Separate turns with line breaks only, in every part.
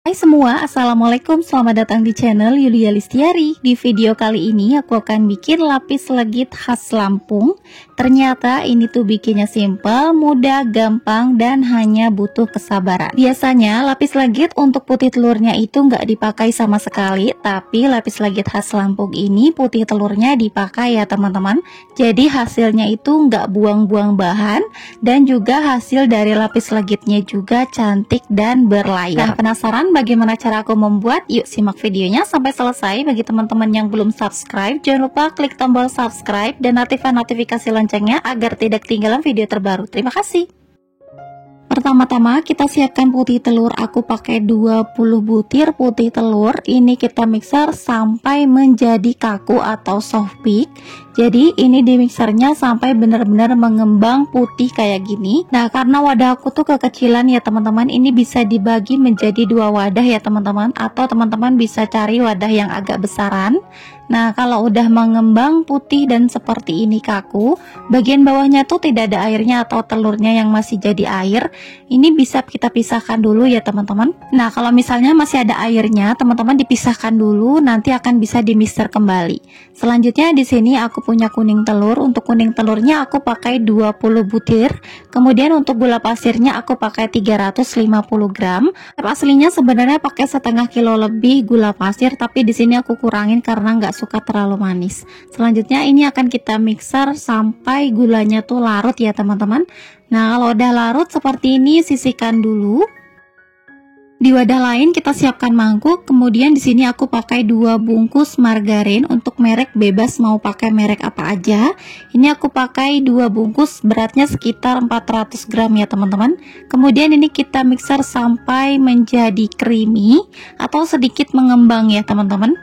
Hai semua, Assalamualaikum, selamat datang di channel Yulia Listiari. Di video kali ini aku akan bikin lapis legit khas Lampung. Ternyata ini tuh bikinnya simple, mudah, gampang, dan hanya butuh kesabaran. Biasanya lapis legit untuk putih telurnya itu nggak dipakai sama sekali, tapi lapis legit khas Lampung ini putih telurnya dipakai ya teman-teman. Jadi hasilnya itu nggak buang-buang bahan, dan juga hasil dari lapis legitnya juga cantik dan berlayar. Nah, penasaran bagaimana cara aku membuat? Yuk simak videonya sampai selesai. Bagi teman-teman yang belum subscribe, jangan lupa klik tombol subscribe dan aktifkan notifikasi loncengnya agar tidak ketinggalan video terbaru. Terima kasih. Pertama-tama kita siapkan putih telur. Aku pakai 20 butir putih telur. Ini kita mixer sampai menjadi kaku atau soft peak. Jadi ini di mixernya sampai benar-benar mengembang putih kayak gini. Nah, karena wadah aku tuh kekecilan ya teman-teman, ini bisa dibagi menjadi dua wadah ya teman-teman, atau teman-teman bisa cari wadah yang agak besaran. Nah, kalau udah mengembang putih dan seperti ini kaku, bagian bawahnya tuh tidak ada airnya atau telurnya yang masih jadi air, ini bisa kita pisahkan dulu ya teman-teman. Nah, kalau misalnya masih ada airnya, teman-teman dipisahkan dulu, nanti akan bisa di mixer kembali. Selanjutnya di sini aku punya kuning telur. Untuk kuning telurnya aku pakai 20 butir. Kemudian untuk gula pasirnya aku pakai 350 gram. Aslinya sebenarnya pakai setengah kilo lebih gula pasir, tapi di sini aku kurangin karena nggak suka terlalu manis. Selanjutnya ini akan kita mixer sampai gulanya tuh larut ya teman-teman. Nah, kalau udah larut seperti ini, sisihkan dulu. Di wadah lain kita siapkan mangkuk. Kemudian di sini aku pakai 2 bungkus margarin. Untuk merek bebas, mau pakai merek apa aja. Ini aku pakai 2 bungkus, beratnya sekitar 400 gram ya teman-teman. Kemudian ini kita mixer sampai menjadi creamy atau sedikit mengembang ya teman-teman.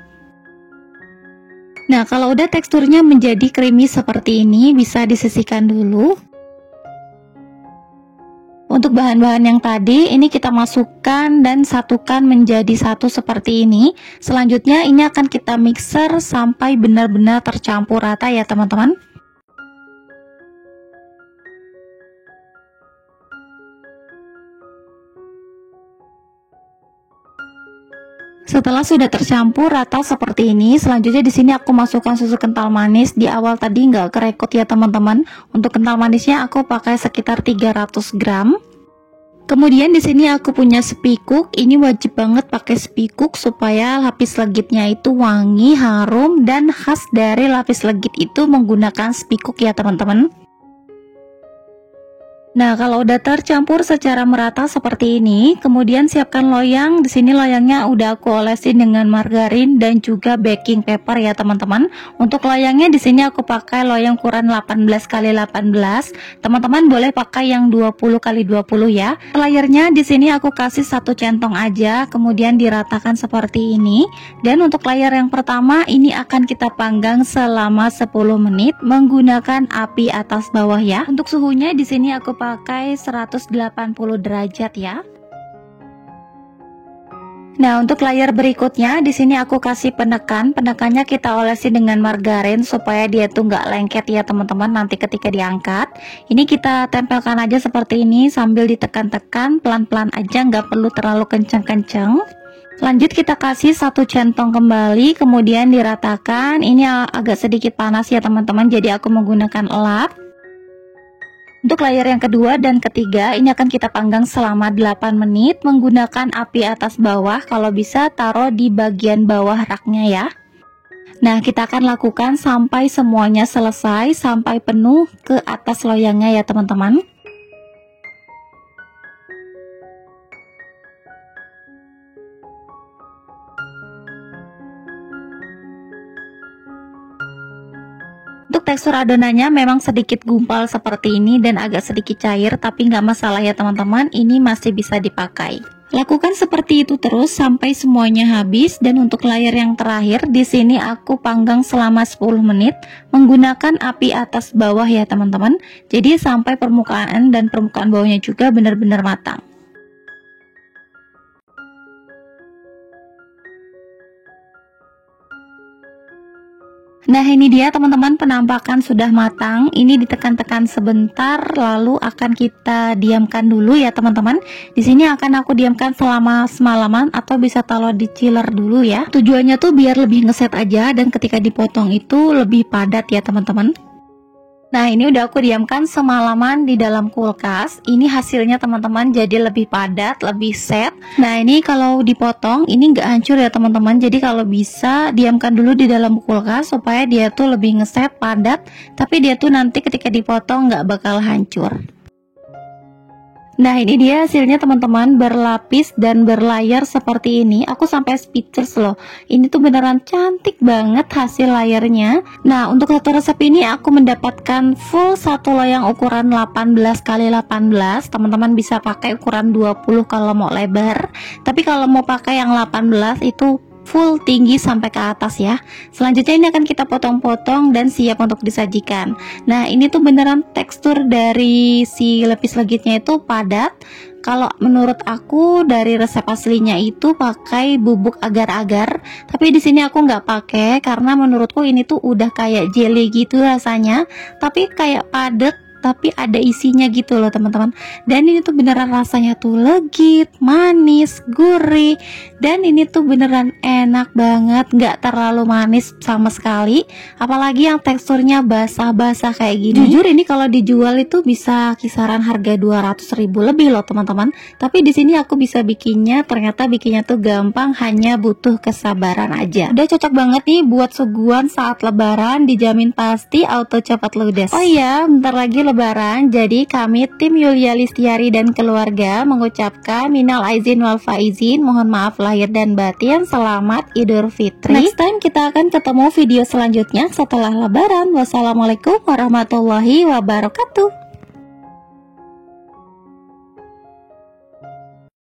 Nah, kalau udah teksturnya menjadi creamy seperti ini, bisa disisihkan dulu. Untuk bahan-bahan yang tadi, ini kita masukkan dan satukan menjadi satu seperti ini. Selanjutnya ini akan kita mixer sampai benar-benar tercampur rata ya teman-teman. Setelah sudah tercampur rata seperti ini, selanjutnya di sini aku masukkan susu kental manis. Di awal tadi nggak kerekot ya teman-teman. Untuk kental manisnya aku pakai sekitar 300 gram. Kemudian di sini aku punya spikuk. Ini wajib banget pakai spikuk supaya lapis legitnya itu wangi, harum, dan khas dari lapis legit itu menggunakan spikuk ya teman-teman. Nah, kalau udah tercampur secara merata seperti ini, kemudian siapkan loyang. Di sini loyangnya udah aku olesin dengan margarin dan juga baking paper ya teman-teman. Untuk loyangnya di sini aku pakai loyang ukuran 18x18. Teman-teman boleh pakai yang 20x20 ya. Layarnya di sini aku kasih 1 centong aja, kemudian diratakan seperti ini. Dan untuk layar yang pertama ini akan kita panggang selama 10 menit menggunakan api atas bawah ya. Untuk suhunya di sini aku pakai 180 derajat ya. Nah, untuk layar berikutnya di sini aku kasih penekan. Penekannya kita olesi dengan margarin supaya dia tuh nggak lengket ya teman-teman nanti ketika diangkat. Ini kita tempelkan aja seperti ini sambil ditekan-tekan pelan-pelan aja, nggak perlu terlalu kenceng-kenceng. Lanjut kita kasih 1 centong kembali, kemudian diratakan. Ini agak sedikit panas ya teman-teman, jadi aku menggunakan elap. Untuk layar yang kedua dan ketiga ini akan kita panggang selama 8 menit menggunakan api atas bawah. Kalau bisa taruh di bagian bawah raknya ya. Nah, kita akan lakukan sampai semuanya selesai, sampai penuh ke atas loyangnya ya teman-teman. Untuk tekstur adonannya memang sedikit gumpal seperti ini dan agak sedikit cair, tapi nggak masalah ya teman-teman, ini masih bisa dipakai. Lakukan seperti itu terus sampai semuanya habis. Dan untuk layar yang terakhir di sini aku panggang selama 10 menit menggunakan api atas bawah ya teman-teman. Jadi sampai permukaan dan permukaan bawahnya juga benar-benar matang. Nah, ini dia teman-teman, penampakan sudah matang. Ini ditekan-tekan sebentar, lalu akan kita diamkan dulu ya teman-teman. Di sini akan aku diamkan selama semalaman atau bisa taruh di chiller dulu ya. Tujuannya tuh biar lebih ngeset aja dan ketika dipotong itu lebih padat ya teman-teman. Nah, ini udah aku diamkan semalaman di dalam kulkas. Ini hasilnya teman-teman jadi lebih padat, lebih set. Nah, ini kalau dipotong ini nggak hancur ya teman-teman. Jadi kalau bisa diamkan dulu di dalam kulkas supaya dia tuh lebih ngeset, padat. Tapi dia tuh nanti ketika dipotong nggak bakal hancur. Nah, ini dia hasilnya teman-teman, berlapis dan berlayar seperti ini. Aku sampai speechless loh. Ini tuh beneran cantik banget hasil layarnya. Nah, untuk satu resep ini aku mendapatkan full satu loyang ukuran 18x18. Teman-teman bisa pakai ukuran 20 kalau mau lebar. Tapi kalau mau pakai yang 18 itu full tinggi sampai ke atas ya. Selanjutnya ini akan kita potong-potong dan siap untuk disajikan. Nah, ini tuh beneran tekstur dari si lapis legitnya itu padat. Kalau menurut aku dari resep aslinya itu pakai bubuk agar-agar, tapi di sini aku nggak pakai karena menurutku ini tuh udah kayak jelly gitu rasanya, tapi kayak padat tapi ada isinya gitu loh teman-teman. Dan ini tuh beneran rasanya tuh legit, manis, gurih, dan ini tuh beneran enak banget, nggak terlalu manis sama sekali, apalagi yang teksturnya basah-basah kayak gini. Jujur ini kalau dijual itu bisa kisaran harga 200.000 lebih loh teman-teman. Tapi di sini aku bisa bikinnya, ternyata bikinnya tuh gampang, hanya butuh kesabaran aja. Udah cocok banget nih buat suguhan saat lebaran, dijamin pasti auto cepat ludes. Oh iya, bentar lagi lebaran, jadi kami tim Yulia Listiari dan keluarga mengucapkan minal aizin wal faizin, mohon maaf lahir dan batin, selamat Idul Fitri. Next time kita akan ketemu video selanjutnya setelah lebaran. Wassalamualaikum warahmatullahi wabarakatuh.